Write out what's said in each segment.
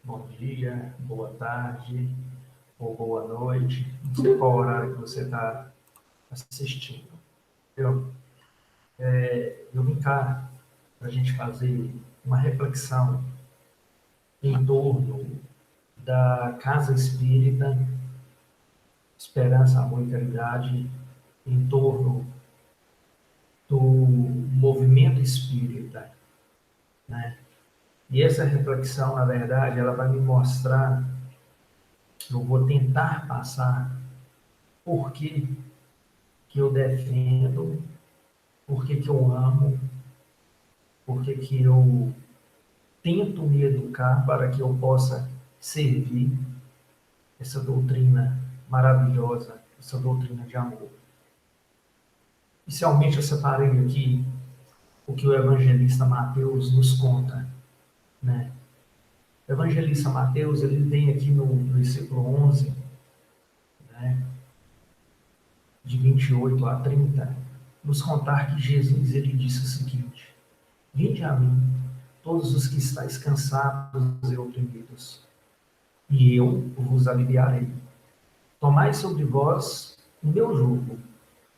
bom dia, boa tarde ou boa noite. Não sei qual horário que você está assistindo. Eu, eu vim cá para a gente fazer uma reflexão em torno da Casa Espírita, Esperança, Amor e Caridade, em torno do movimento espírita, né? E essa reflexão, na verdade, ela vai me mostrar, eu vou tentar passar por que eu defendo, por que eu amo, por que eu tento me educar para que eu possa servir essa doutrina maravilhosa, essa doutrina de amor. Inicialmente, eu separei aqui o que o evangelista Mateus nos conta, né? O evangelista Mateus, ele vem aqui no versículo 11, né, de 28 a 30, nos contar que Jesus, ele disse o seguinte: Vinde a mim, todos os que estáis cansados e oprimidos, e eu vos aliviarei. Tomai sobre vós o meu jugo,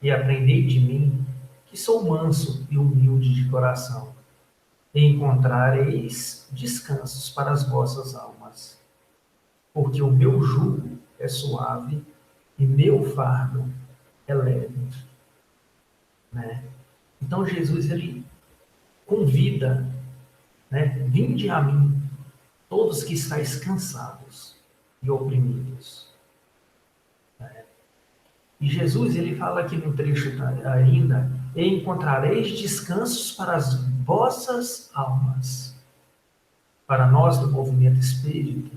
e aprendei de mim, que sou manso e humilde de coração, e encontrareis descansos para as vossas almas. Porque o meu jugo é suave e meu fardo é leve. Né? Então Jesus, ele convida, né? Vinde a mim, todos que estáis cansados e oprimidos. E Jesus, ele fala aqui no trecho ainda, e encontrareis descansos para as vossas almas. Para nós do movimento espírita,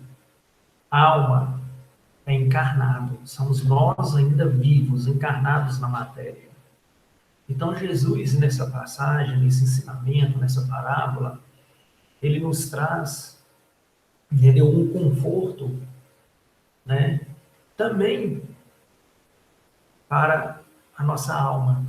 alma é encarnado, somos nós ainda vivos, encarnados na matéria. Então Jesus, nessa passagem, nesse ensinamento, nessa parábola, ele nos traz, entendeu, um conforto, né, também para a nossa alma,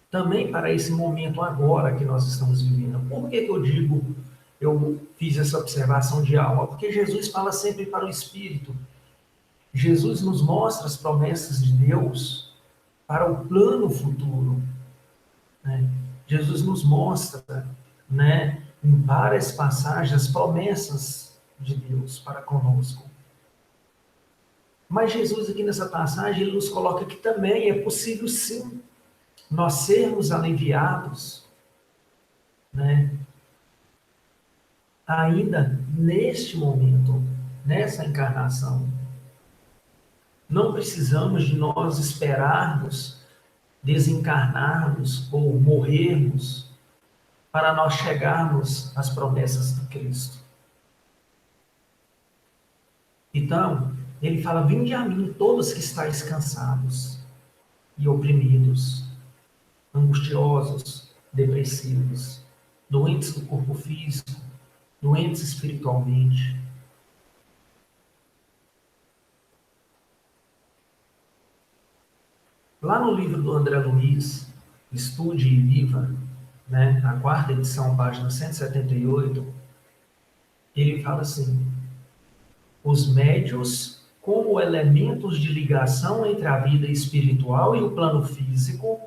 também para esse momento agora que nós estamos vivendo. Por que eu digo, eu fiz essa observação de alma? Porque Jesus fala sempre para o Espírito. Jesus nos mostra as promessas de Deus para o plano futuro, né? Jesus nos mostra, né, em várias passagens, as promessas de Deus para conosco. Mas Jesus, aqui nessa passagem, ele nos coloca que também é possível, sim, nós sermos aliviados, né, ainda neste momento, nessa encarnação. Não precisamos de nós esperarmos, desencarnarmos ou morrermos para nós chegarmos às promessas de Cristo. Então, ele fala: vinde a mim todos que estáis cansados e oprimidos, angustiosos, depressivos, doentes do corpo físico, doentes espiritualmente. Lá no livro do André Luiz, Estude e Viva, né, a 4ª edição, página 178, ele fala assim: os médios, como elementos de ligação entre a vida espiritual e o plano físico,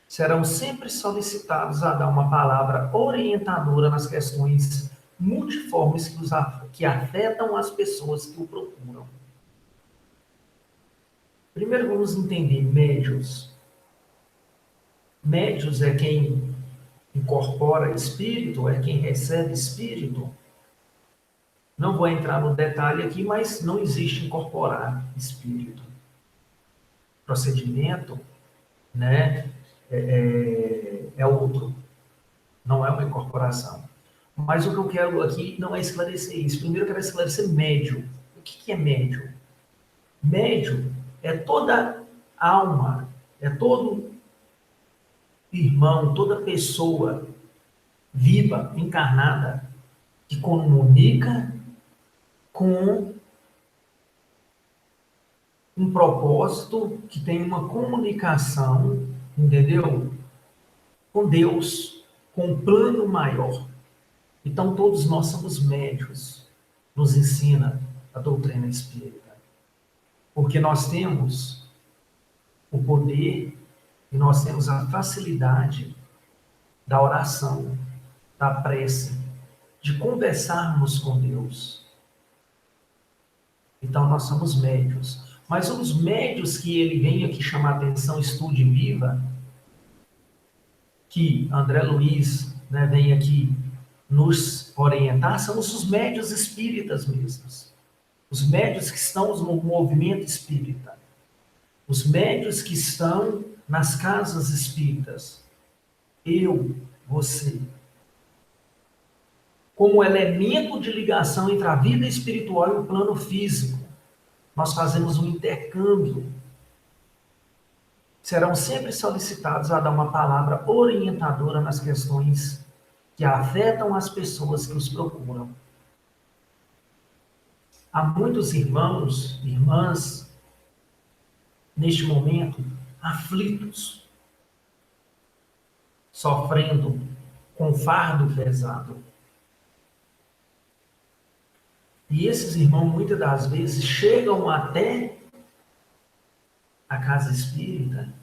serão sempre solicitados a dar uma palavra orientadora nas questões multiformes que afetam as pessoas que o procuram. Primeiro vamos entender médios. Médios é quem incorpora espírito, é quem recebe espírito. Não vou entrar no detalhe aqui, mas não existe incorporar espírito. Procedimento, né, é outro. Não é uma incorporação. Mas o que eu quero aqui não é esclarecer isso. Primeiro eu quero esclarecer médio. O que é médio? Médio é toda alma, é todo irmão, toda pessoa viva, encarnada, que comunica com um propósito, que tem uma comunicação, entendeu? Com Deus, com um plano maior. Então todos nós somos médios, nos ensina a doutrina espírita. Porque nós temos o poder e nós temos a facilidade da oração, da prece, de conversarmos com Deus. Então nós somos médios. Mas os médios que ele vem aqui chamar a atenção, estude e viva, que André Luiz, né, vem aqui nos orientar, são os médios espíritas mesmos. Os médios que estão no movimento espírita. Os médios que estão nas casas espíritas. Eu, você. Como elemento de ligação entre a vida espiritual e o plano físico. Nós fazemos um intercâmbio. Serão sempre solicitados a dar uma palavra orientadora nas questões que afetam as pessoas que os procuram. Há muitos irmãos, irmãs, neste momento, aflitos, sofrendo com fardo pesado. E esses irmãos, muitas das vezes, chegam até a casa espírita,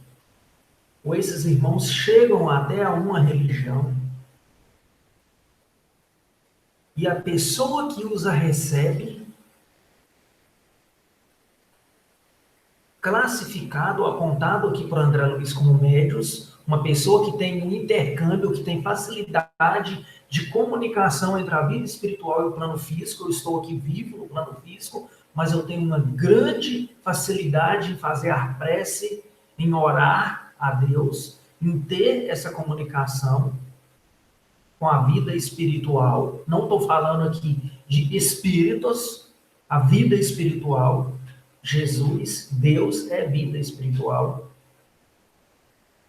ou esses irmãos chegam até a uma religião, e a pessoa que os recebe, classificado, apontado aqui por André Luiz como médios, uma pessoa que tem um intercâmbio, que tem facilidade de comunicação entre a vida espiritual e o plano físico. Eu estou aqui vivo no plano físico, mas eu tenho uma grande facilidade em fazer a prece, em orar a Deus, em ter essa comunicação com a vida espiritual. Não estou falando aqui de espíritos, a vida espiritual. Jesus, Deus é vida espiritual.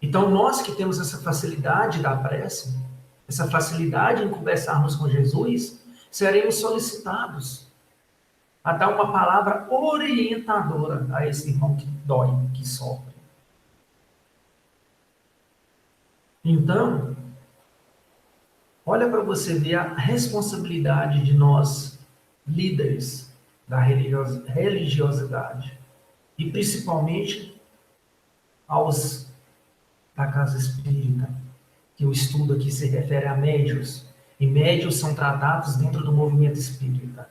Então, nós que temos essa facilidade da prece, essa facilidade em conversarmos com Jesus, seremos solicitados a dar uma palavra orientadora a esse irmão que dói, que sofre. Então, olha para você ver a responsabilidade de nós, líderes da religiosidade, e principalmente aos da casa espírita, que o estudo aqui se refere a médios, e médios são tratados dentro do movimento espírita.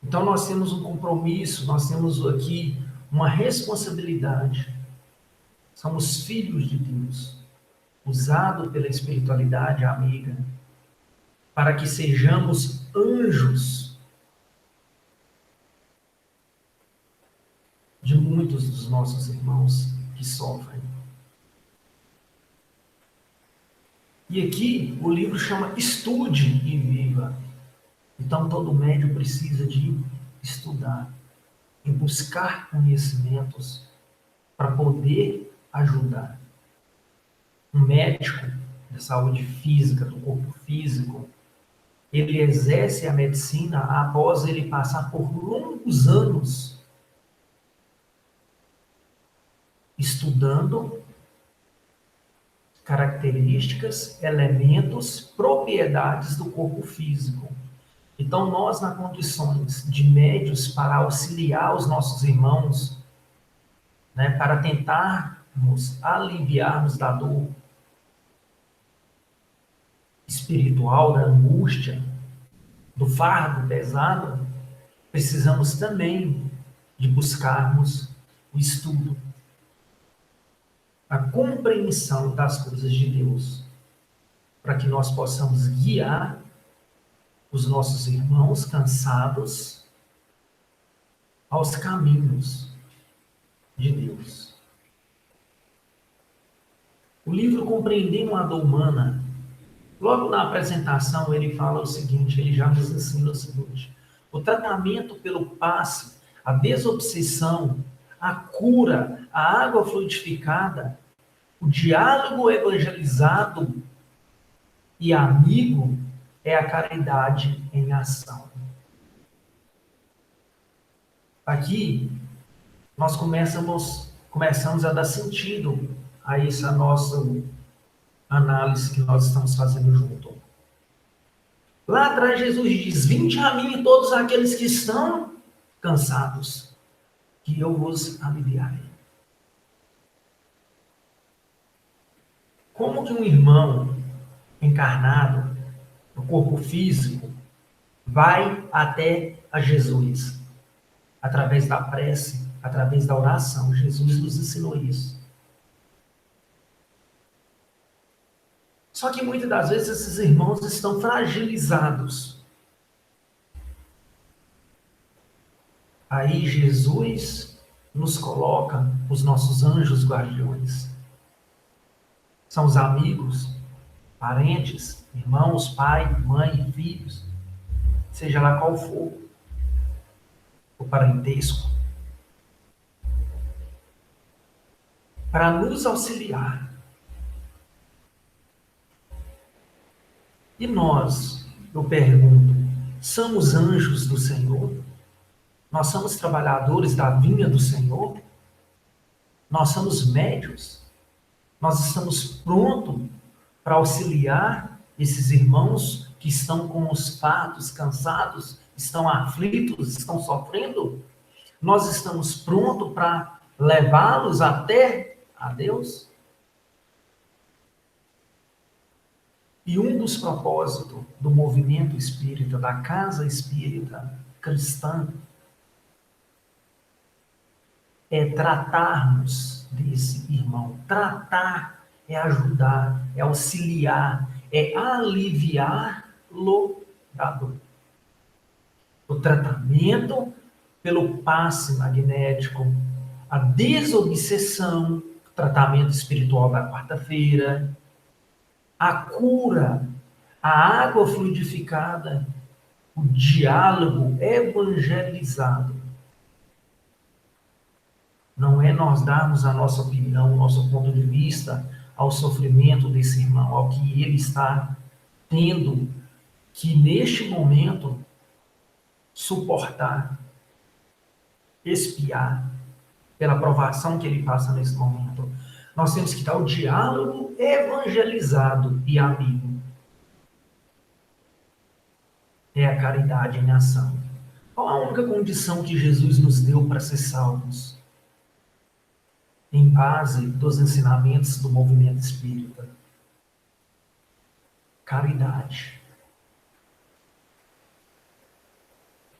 Então nós temos um compromisso, nós temos aqui uma responsabilidade. Somos filhos de Deus, usados pela espiritualidade amiga, para que sejamos anjos de muitos dos nossos irmãos que sofrem. E aqui o livro chama Estude e Viva. Então todo médium precisa de estudar, em buscar conhecimentos para poder ajudar. Um médico de saúde física, do corpo físico, ele exerce a medicina após ele passar por longos anos estudando características, elementos, propriedades do corpo físico. Então, nós, nas condições de médios para auxiliar os nossos irmãos, né, para tentarmos aliviarmos da dor espiritual, da angústia, do fardo pesado, precisamos também de buscarmos o estudo, a compreensão das coisas de Deus, para que nós possamos guiar os nossos irmãos cansados aos caminhos de Deus. O livro Compreendendo a Dor Humana, logo na apresentação ele fala o seguinte, ele já nos ensina o seguinte: o tratamento pelo passe, a desobsessão, a cura, a água fluidificada, o diálogo evangelizado e amigo é a caridade em ação. Aqui, nós começamos a dar sentido a essa nossa análise que nós estamos fazendo junto. Lá atrás Jesus diz, vinde a mim todos aqueles que estão cansados, que eu vos aliviarei. Como que um irmão encarnado, no corpo físico, vai até a Jesus? Através da prece, através da oração. Jesus nos ensinou isso. Só que muitas das vezes esses irmãos estão fragilizados. Aí Jesus nos coloca os nossos anjos guardiões. São os amigos, parentes, irmãos, pai, mãe, filhos, seja lá qual for o parentesco, para nos auxiliar. E nós, eu pergunto, somos anjos do Senhor? Nós somos trabalhadores da vinha do Senhor? Nós somos médios? Nós estamos prontos para auxiliar esses irmãos que estão com os fardos, cansados, estão aflitos, estão sofrendo? Nós estamos prontos para levá-los até a Deus? E um dos propósitos do movimento espírita, da casa espírita cristã, é tratarmos desse irmão. Tratar é ajudar, é auxiliar, é aliviá-lo da dor. O tratamento pelo passe magnético, a desobsessão, tratamento espiritual da quarta-feira, a cura, a água fluidificada, o diálogo evangelizado. Não é nós darmos a nossa opinião, o nosso ponto de vista ao sofrimento desse irmão, ao que ele está tendo que, neste momento, suportar, expiar pela provação que ele passa nesse momento. Nós temos que dar o diálogo evangelizado e amigo. É a caridade em ação. Qual a única condição que Jesus nos deu para ser salvos? Em base dos ensinamentos do movimento espírita. Caridade.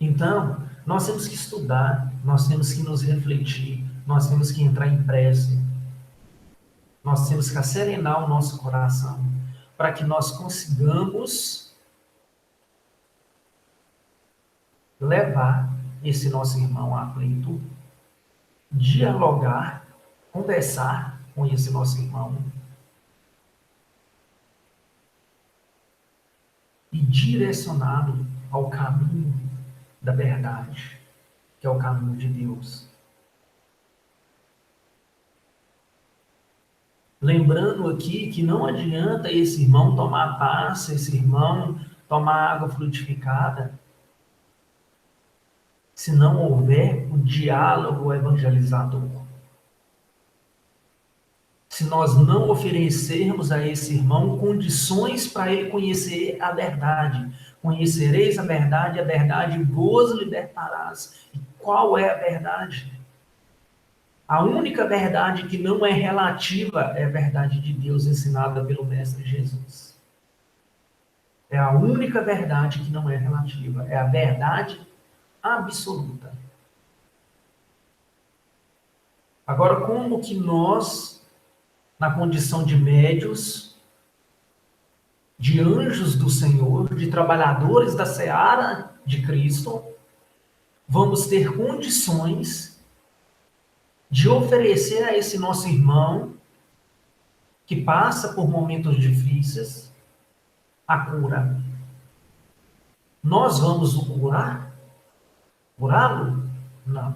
Então, nós temos que estudar, nós temos que nos refletir, nós temos que entrar em prece, nós temos que acerenar o nosso coração, para que nós consigamos levar esse nosso irmão aflito, dialogar, conversar com esse nosso irmão e direcioná-lo ao caminho da verdade, que é o caminho de Deus. Lembrando aqui que não adianta esse irmão tomar paz, esse irmão tomar água fluidificada, se não houver um diálogo evangelizador. Se nós não oferecermos a esse irmão condições para ele conhecer a verdade. Conhecereis a verdade vos libertarás. E qual é a verdade? A única verdade que não é relativa é a verdade de Deus ensinada pelo Mestre Jesus. É a única verdade que não é relativa. É a verdade absoluta. Agora, como que nós, na condição de médios, de anjos do Senhor, de trabalhadores da seara de Cristo, vamos ter condições de oferecer a esse nosso irmão, que passa por momentos difíceis, a cura? Nós vamos o curar? Curá-lo? Não.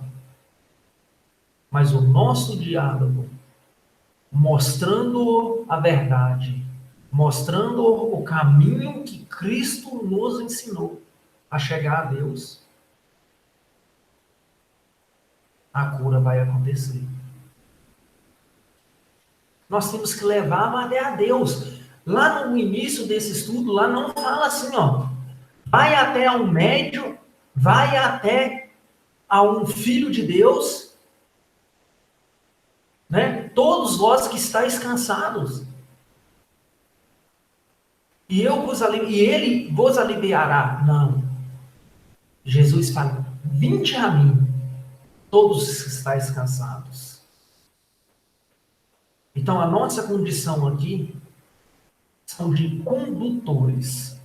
Mas o nosso diálogo, mostrando a verdade, mostrando o caminho que Cristo nos ensinou a chegar a Deus, a cura vai acontecer. Nós temos que levar até a Deus. Lá no início desse estudo, lá não fala assim, ó, vai até a um médium, vai até a um filho de Deus, né? Todos vós que estáis cansados, e ele vos aliviará. Não. Jesus fala: vinde a mim, todos que estáis cansados. Então, a nossa condição aqui são de condutores.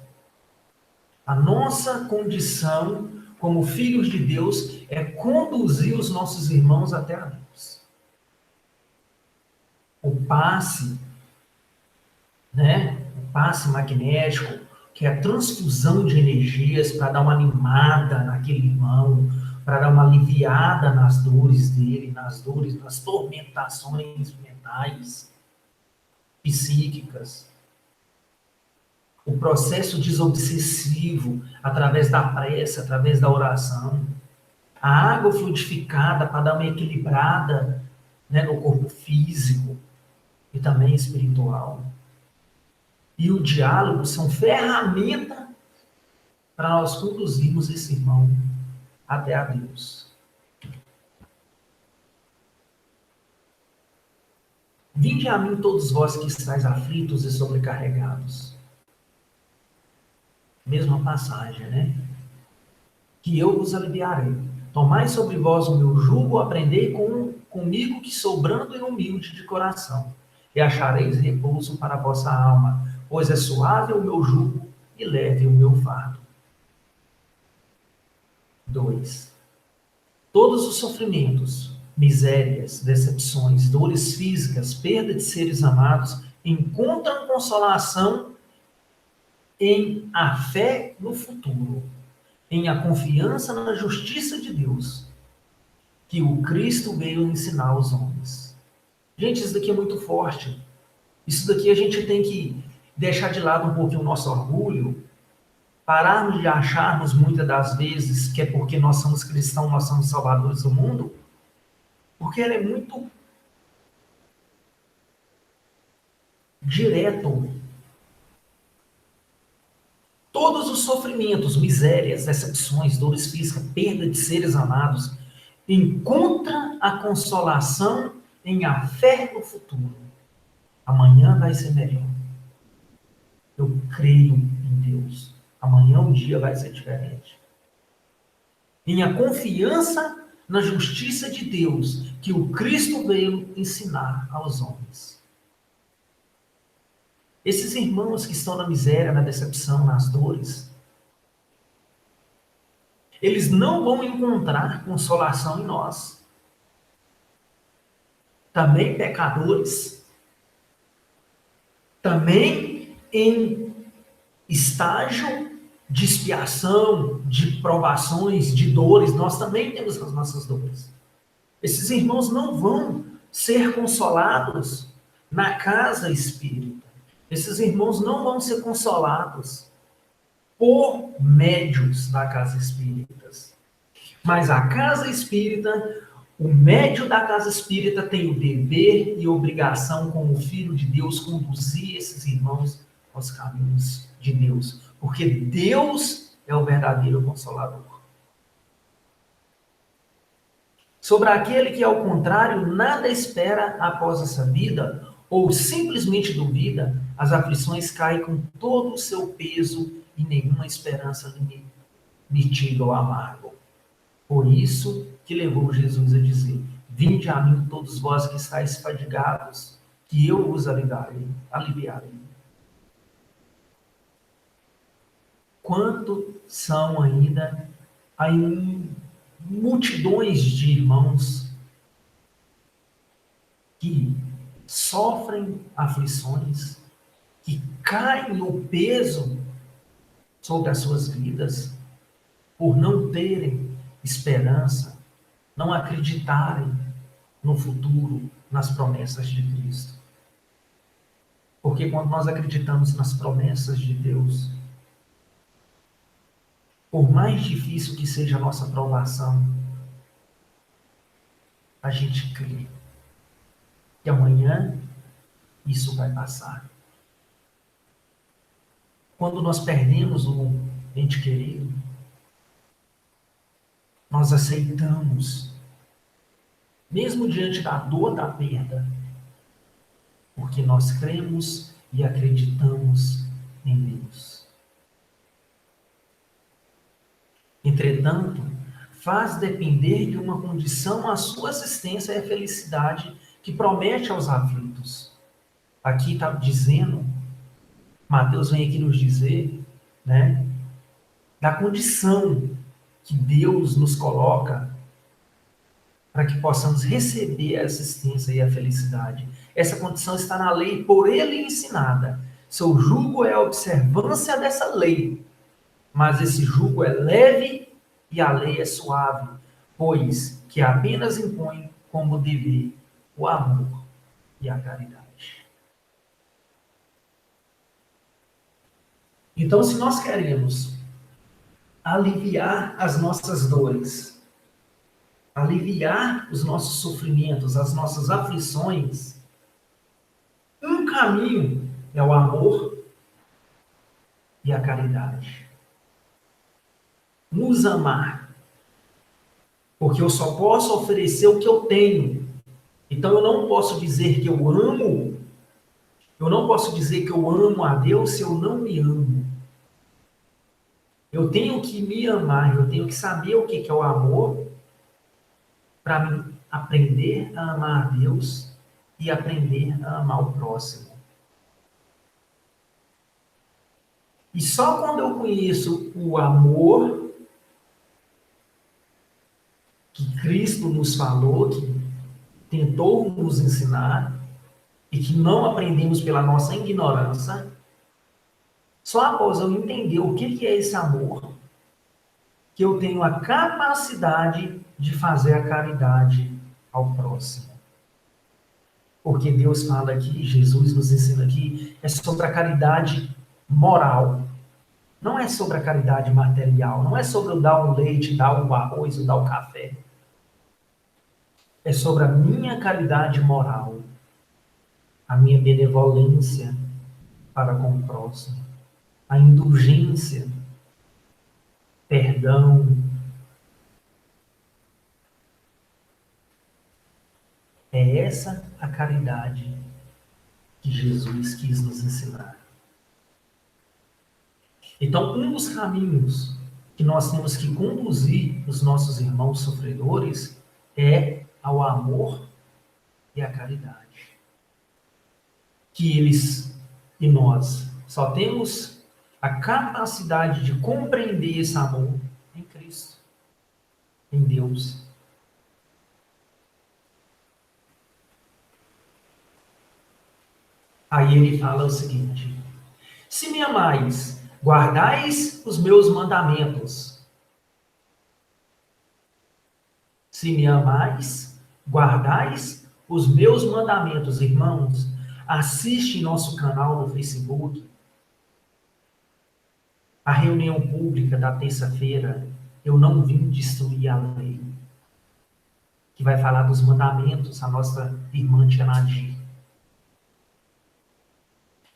A nossa condição como filhos de Deus é conduzir os nossos irmãos até a Deus. O passe, né? O passe magnético, que é a transfusão de energias para dar uma animada naquele irmão, para dar uma aliviada nas dores dele, nas tormentações mentais, psíquicas. O processo desobsessivo, através da prece, através da oração. A água fluidificada para dar uma equilibrada, né, no corpo físico e também espiritual. E o diálogo são ferramenta para nós conduzirmos esse irmão até a Deus. Vinde a mim todos vós que estáis aflitos e sobrecarregados. Mesma passagem, né? Que eu vos aliviarei. Tomai sobre vós o meu jugo, aprendei comigo que sou brando e humilde de coração, e achareis repouso para a vossa alma, pois é suave o meu jugo e leve o meu fardo. 2. Todos os sofrimentos, misérias, decepções, dores físicas, perda de seres amados, encontram consolação em a fé no futuro, em a confiança na justiça de Deus, que o Cristo veio ensinar aos homens. Gente, isso daqui é muito forte. Isso daqui a gente tem que deixar de lado um pouquinho o nosso orgulho, pararmos de acharmos muitas das vezes que é porque nós somos cristãos, nós somos salvadores do mundo, porque ela é muito direto. Todos os sofrimentos, misérias, decepções, dores físicas, perda de seres amados, encontra a consolação em a fé no futuro. Amanhã vai ser melhor. Eu creio em Deus. Amanhã o dia vai ser diferente. Em a confiança na justiça de Deus, que o Cristo veio ensinar aos homens. Esses irmãos que estão na miséria, na decepção, nas dores, eles não vão encontrar consolação em nós. Também pecadores, também em estágio de expiação, de provações, de dores, nós também temos as nossas dores. Esses irmãos não vão ser consolados na casa espírita. Esses irmãos não vão ser consolados por médiuns da casa espírita. Mas a casa espírita, o médium da casa espírita tem o dever e obrigação, como filho de Deus, conduzir esses irmãos aos caminhos de Deus. Porque Deus é o verdadeiro consolador. Sobre aquele que, ao contrário, nada espera após essa vida, ou simplesmente duvida, as aflições caem com todo o seu peso e nenhuma esperança lhe mitiga ou amargo. Por isso que levou Jesus a dizer: vinde a mim todos vós que estáis fadigados, que eu vos aliviarei. Quanto são ainda aí multidões de irmãos que sofrem aflições, que caem o peso sobre as suas vidas por não terem esperança, não acreditarem no futuro, nas promessas de Cristo. Porque quando nós acreditamos nas promessas de Deus, por mais difícil que seja a nossa provação, a gente crê que amanhã isso vai passar. Quando nós perdemos ente querido, nós aceitamos, mesmo diante da dor da perda, porque nós cremos e acreditamos em Deus. Entretanto, faz depender de uma condição a sua assistência e a felicidade que promete aos aflitos. Aqui está dizendo, Mateus vem aqui nos dizer, né, da condição que Deus nos coloca para que possamos receber a assistência e a felicidade. Essa condição está na lei por ele ensinada. Seu jugo é a observância dessa lei, mas esse jugo é leve e a lei é suave, pois que apenas impõe como dever o amor e a caridade. Então, se nós queremos aliviar as nossas dores, aliviar os nossos sofrimentos, as nossas aflições, um caminho é o amor e a caridade. Nos amar, porque eu só posso oferecer o que eu tenho. Então eu não posso dizer que eu amo, eu não posso dizer que eu amo a Deus se eu não me amo. Eu tenho que me amar, eu tenho que saber o que é o amor para aprender a amar a Deus e aprender a amar o próximo. E só quando eu conheço o amor que Cristo nos falou, que tentou nos ensinar, e que não aprendemos pela nossa ignorância, só após eu entender o que é esse amor, que eu tenho a capacidade de fazer a caridade ao próximo. Porque Deus fala aqui, Jesus nos ensina aqui, é sobre a caridade moral. Não é sobre a caridade material, não é sobre eu dar um leite, dar um arroz, dar um café. É sobre a minha caridade moral, a minha benevolência para com o próximo, a indulgência, perdão. É essa a caridade que Jesus quis nos ensinar. Então, um dos caminhos que nós temos que conduzir os nossos irmãos sofredores é ao amor e à caridade. Que eles e nós só temos a capacidade de compreender esse amor em Cristo, em Deus. Aí ele fala o seguinte: se me amais, guardais os meus mandamentos. Se me amais, guardais os meus mandamentos. Irmãos, assiste nosso canal no Facebook. A reunião pública da terça-feira, eu não vim destruir a lei, que vai falar dos mandamentos, a nossa irmã Tia Nadir.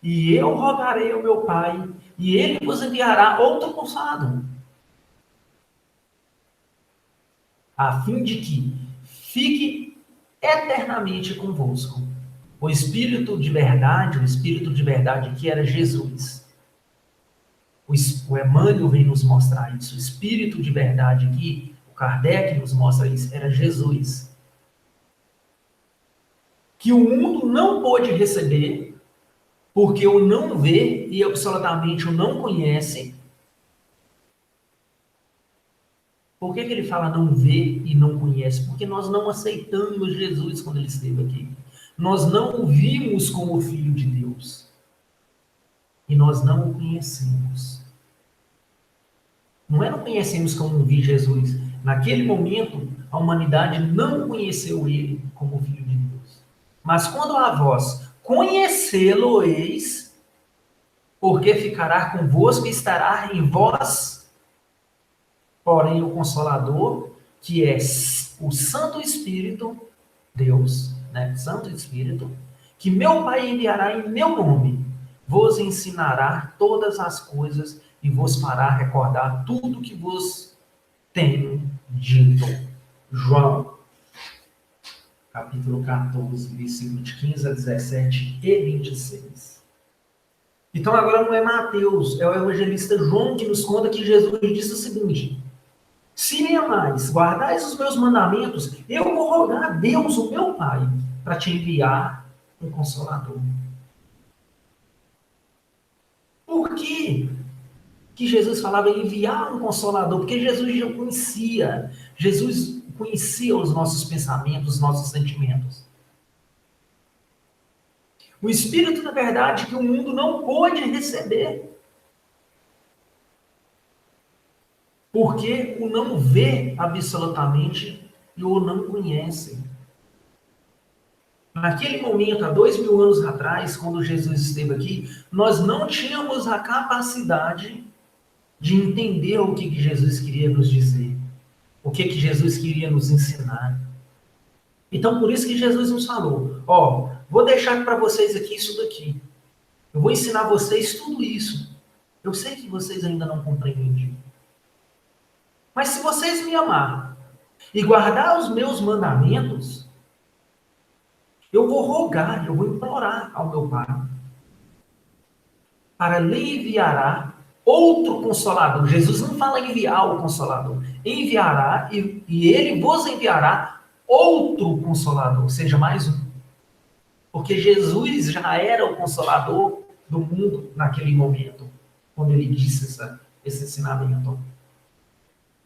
E eu rogarei ao meu Pai, e ele vos enviará outro Consolador, a fim de que fique eternamente convosco. O Espírito de verdade que era Jesus. O Emmanuel vem nos mostrar isso. O Espírito de verdade que o Kardec nos mostra isso, era Jesus. Que o mundo não pôde receber, porque o não vê e absolutamente o não conhece. Por que ele fala não vê e não conhece? Porque nós não aceitamos Jesus quando ele esteve aqui. Nós não o vimos como Filho de Deus. E nós não o conhecemos. Não conhecemos como vi Jesus. Naquele momento, a humanidade não conheceu ele como Filho de Deus. Mas quando a vós conhecê-lo-eis, porque ficará convosco e estará em vós, porém o Consolador, que é o Santo Espírito, Deus, né? Santo Espírito, que meu Pai enviará em meu nome, vos ensinará todas as coisas e vos fará recordar tudo que vos tenho dito. João, capítulo 14, versículo de 15 a 17 e 26. Então agora não é Mateus, é o evangelista João que nos conta que Jesus disse o seguinte: se me amais, guardais os meus mandamentos, eu vou rogar a Deus, o meu Pai, para te enviar um Consolador. Por que Jesus falava em enviar um Consolador? Porque Jesus já conhecia. Jesus conhecia os nossos pensamentos, os nossos sentimentos. O Espírito, na verdade, que o mundo não pôde receber. Porque o não vê absolutamente e o não conhece. Naquele momento, há 2000 anos atrás, quando Jesus esteve aqui, nós não tínhamos a capacidade de entender o que Jesus queria nos dizer, o que Jesus queria nos ensinar. Então, por isso que Jesus nos falou: vou deixar para vocês aqui isso daqui. Eu vou ensinar vocês tudo isso. Eu sei que vocês ainda não compreendem. Mas se vocês me amar e guardar os meus mandamentos, eu vou rogar, eu vou implorar ao meu Pai para lhe enviará outro Consolador. Jesus não fala enviar o Consolador. Enviará e ele vos enviará outro Consolador, seja mais um. Porque Jesus já era o Consolador do mundo naquele momento, quando ele disse esse ensinamento.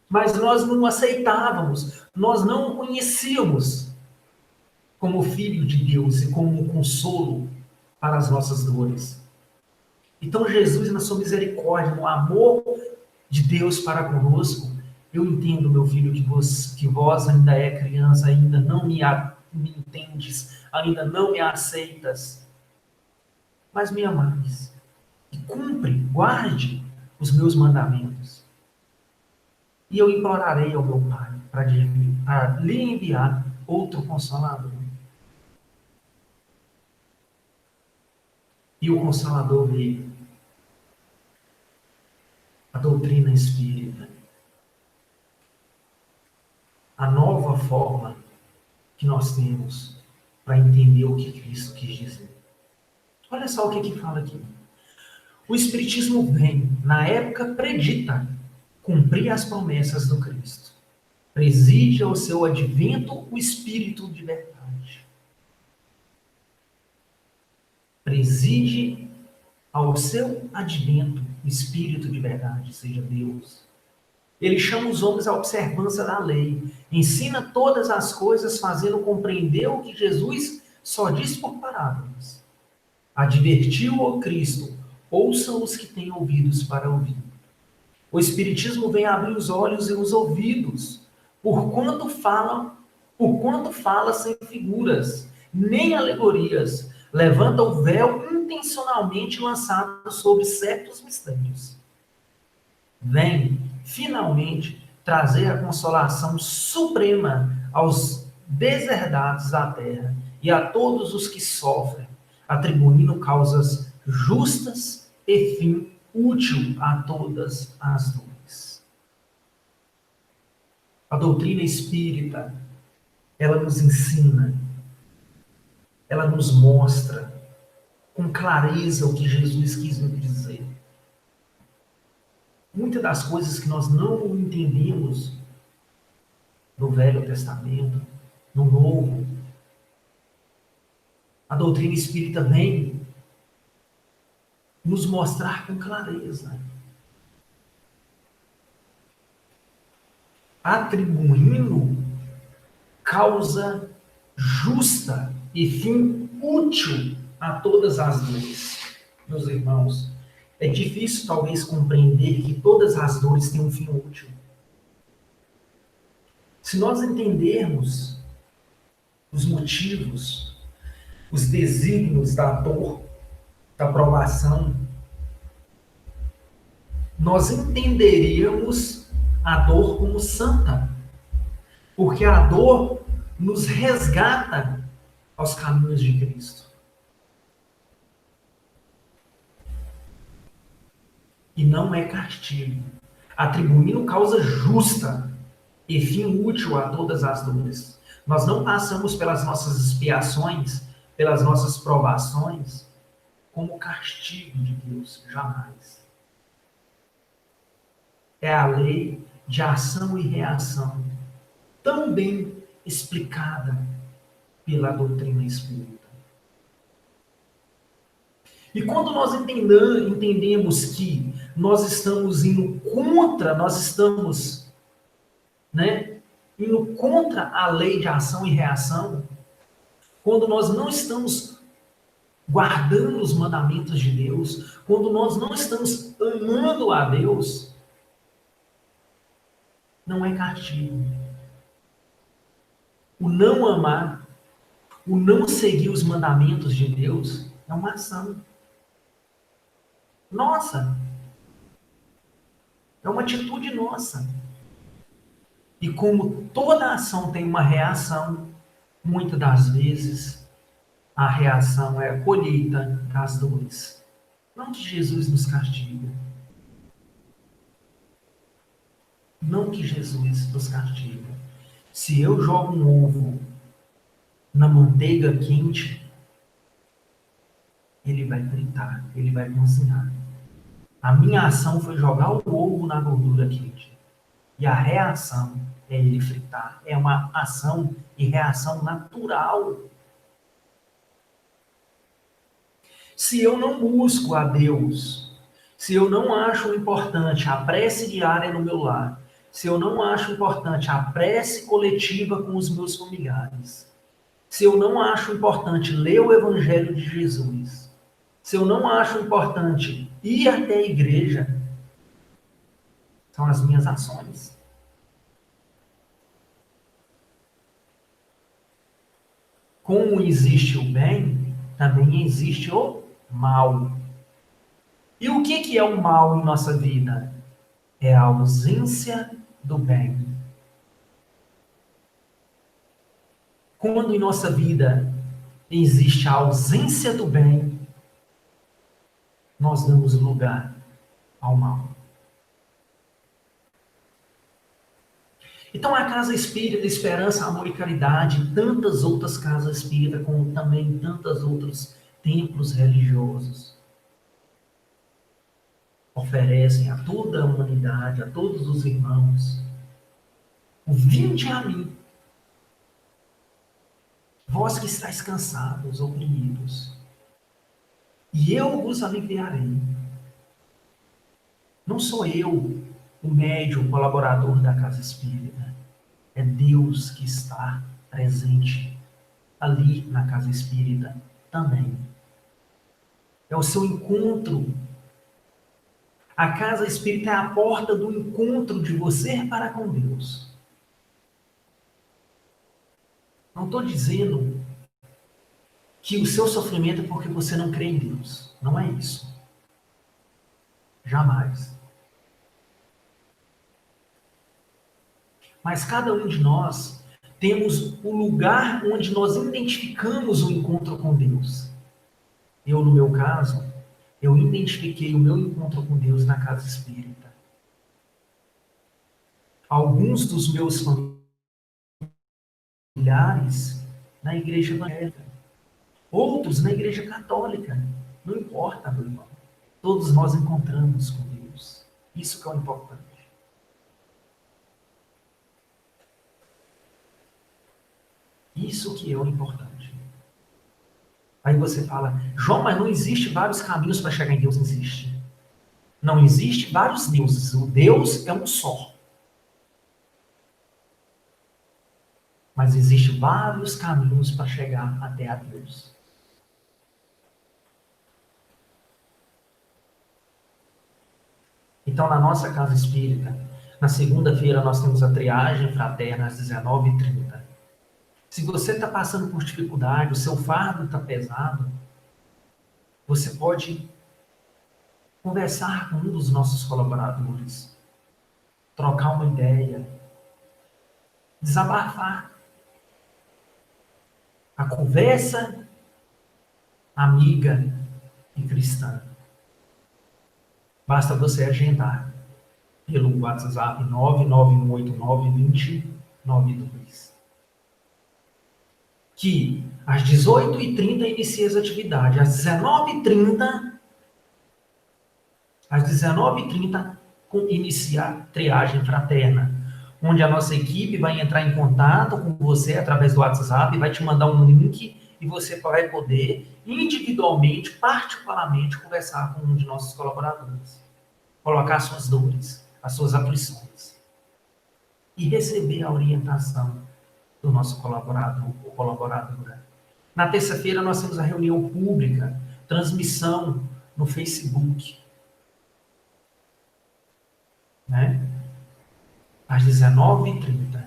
Mas nós não aceitávamos, nós não o conhecíamos como Filho de Deus e como um consolo para as nossas dores. Então Jesus, na sua misericórdia, no amor de Deus para conosco, eu entendo, meu filho, que vós ainda é criança, ainda não me entendes, ainda não me aceitas, mas me amais e cumpre, guarde os meus mandamentos. E eu implorarei ao meu Pai para lhe enviar outro Consolador. E o Consolador veio. A doutrina espírita. A nova forma que nós temos para entender o que Cristo quis dizer. Olha só o que fala aqui. O Espiritismo vem, na época predita, cumprir as promessas do Cristo. Preside ao seu advento o Espírito de verdade. Preside ao seu advento o Espírito de verdade, seja Deus. Ele chama os homens à observância da lei, ensina todas as coisas, fazendo compreender o que Jesus só diz por parábolas. Advertiu o Cristo: ouçam os que têm ouvidos para ouvir. O Espiritismo vem abrir os olhos e os ouvidos, porquanto fala sem figuras, nem alegorias, levanta o véu intencionalmente lançado sobre certos mistérios. Vem, finalmente, trazer a consolação suprema aos deserdados da terra e a todos os que sofrem, atribuindo causas justas e fim útil a todas as dores. A doutrina espírita, ela nos ensina, ela nos mostra com clareza o que Jesus quis nos dizer. Muitas das coisas que nós não entendemos no Velho Testamento, no Novo, a doutrina espírita vem nos mostrar com clareza, atribuindo causa justa e fim útil a todas as dores. Meus irmãos, é difícil talvez compreender que todas as dores têm um fim útil. Se nós entendermos os motivos, os desígnios da dor, da provação, nós entenderíamos a dor como santa, porque a dor nos resgata aos caminhos de Cristo. e não é castigo, atribuindo causa justa e fim útil a todas as dores. Nós não passamos pelas nossas expiações, pelas nossas provações, como castigo de Deus, jamais. É a lei de ação e reação, tão bem explicada pela doutrina espírita. E quando nós entendemos que nós estamos indo contra, nós estamos, né, indo contra a lei de ação e reação, quando nós não estamos guardando os mandamentos de Deus, quando nós não estamos amando a Deus, não é castigo. O não amar, o não seguir os mandamentos de Deus, é uma ação. Nossa, é uma atitude nossa. E como toda ação tem uma reação, muitas das vezes a reação é a colheita das dores. Não que Jesus nos castiga. Não que Jesus nos castiga. Se eu jogo um ovo na manteiga quente, ele vai fritar, ele vai cozinhar. A minha ação foi jogar o ovo na gordura quente. E a reação é ele fritar. É uma ação e reação natural. Se eu não busco a Deus, se eu não acho importante a prece diária no meu lar, se eu não acho importante a prece coletiva com os meus familiares, se eu não acho importante ler o Evangelho de Jesus, se eu não acho importante ir até a igreja, são as minhas ações. Como existe o bem, também existe o mal. E o que é o mal em nossa vida? É a ausência do bem. Quando em nossa vida existe a ausência do bem, nós damos lugar ao mal. Então a Casa Espírita, Esperança, Amor e Caridade, e tantas outras casas espíritas, como também tantos outros templos religiosos, oferecem a toda a humanidade, a todos os irmãos, o vinde a mim, vós que estáis cansados, oprimidos, e eu vos aliviarei. Não sou eu o médium, o colaborador da Casa Espírita. É Deus que está presente ali na Casa Espírita também. É o seu encontro. A Casa Espírita é a porta do encontro de você para com Deus. Não estou dizendo que o seu sofrimento é porque você não crê em Deus. Não é isso. Jamais. Mas cada um de nós temos o lugar onde nós identificamos o encontro com Deus. Eu, no meu caso, eu identifiquei o meu encontro com Deus na Casa Espírita. Alguns dos meus familiares na Igreja Evangélica. Outros na Igreja Católica. Não importa, meu irmão. Todos nós encontramos com Deus. Isso que é o importante. Isso que é o importante. Aí você fala, João, mas não existe vários caminhos para chegar em Deus. Existe. Não existe vários deuses. O Deus é um só. Mas existem vários caminhos para chegar até a Deus. Então, na nossa Casa Espírita, na segunda-feira nós temos a triagem fraterna às 19h30. Se você está passando por dificuldade, o seu fardo está pesado, você pode conversar com um dos nossos colaboradores, trocar uma ideia, desabafar. A conversa amiga e cristã. Basta você agendar pelo WhatsApp 99189-2092. Que às 18h30 inicia as atividades. Às 19h30 inicia a triagem fraterna, onde a nossa equipe vai entrar em contato com você através do WhatsApp, vai te mandar um link e você vai poder individualmente, particularmente, conversar com um de nossos colaboradores. Colocar suas dores, as suas aflições. E receber a orientação do nosso colaborador ou colaboradora. Na terça-feira nós temos a reunião pública, transmissão no Facebook. Né? Às 19h30,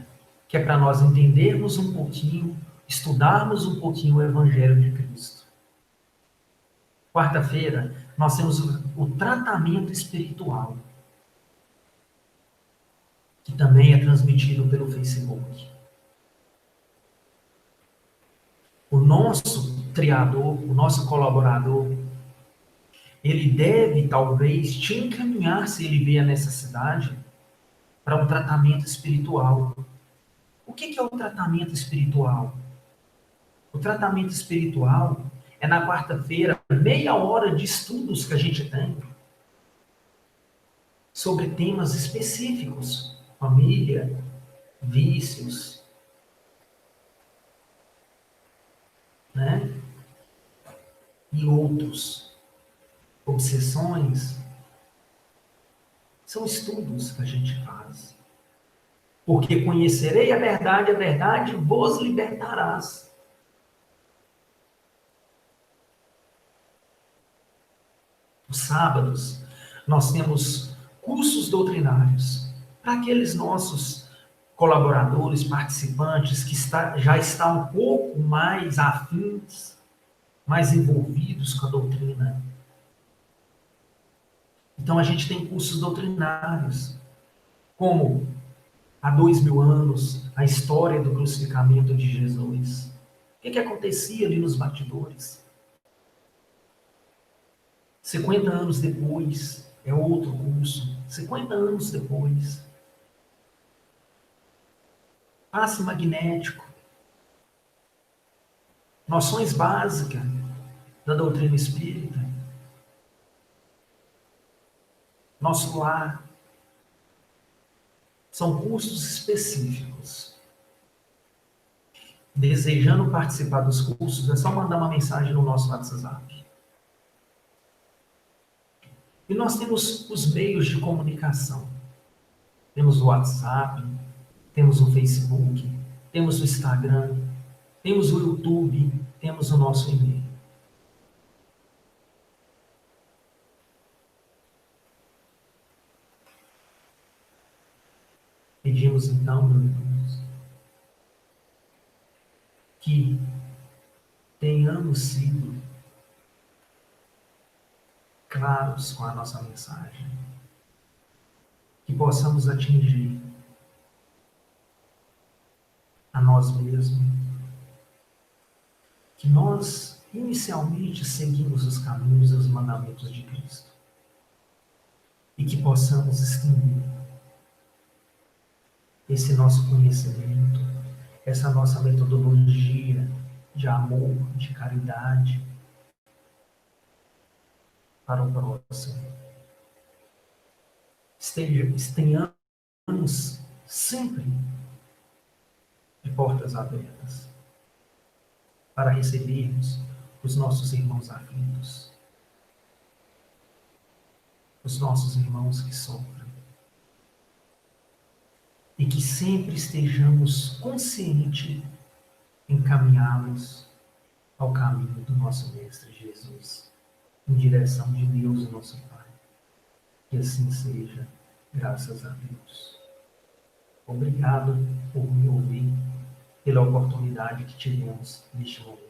que é para nós entendermos um pouquinho, estudarmos um pouquinho o Evangelho de Cristo. Quarta-feira, nós temos o tratamento espiritual, que também é transmitido pelo Facebook. O nosso triador, o nosso colaborador, ele deve, talvez, te encaminhar, se ele vê a necessidade, para um tratamento espiritual. O que é o tratamento espiritual? O tratamento espiritual é na quarta-feira, meia hora de estudos que a gente tem sobre temas específicos, família, vícios, né? E outros, obsessões. São estudos que a gente faz. Porque conhecerei a verdade vos libertarás. Os sábados, nós temos cursos doutrinários para aqueles nossos colaboradores, participantes que já estão um pouco mais afins, mais envolvidos com a doutrina. Então a gente tem cursos doutrinários, como há 2000 anos, a história do crucificamento de Jesus. O que acontecia ali nos bastidores? 50 anos depois, é outro curso. 50 anos depois. Passe magnético. Noções básicas da doutrina espírita. Nosso lar. São cursos específicos. Desejando participar dos cursos, é só mandar uma mensagem no nosso WhatsApp. E nós temos os meios de comunicação. Temos o WhatsApp, temos o Facebook, temos o Instagram, temos o YouTube, temos o nosso e-mail. Pedimos então, meus irmãos, que tenhamos sido claros com a nossa mensagem, que possamos atingir a nós mesmos, que nós inicialmente seguimos os caminhos e os mandamentos de Cristo e que possamos estender esse nosso conhecimento, essa nossa metodologia de amor, de caridade para o próximo. Tenhamos sempre de portas abertas para recebermos os nossos irmãos aflitos, os nossos irmãos que sofrem, e que sempre estejamos conscientes em caminhá-los ao caminho do nosso Mestre Jesus, em direção de Deus, o nosso Pai. Que assim seja, graças a Deus. Obrigado por me ouvir, pela oportunidade que tivemos neste momento.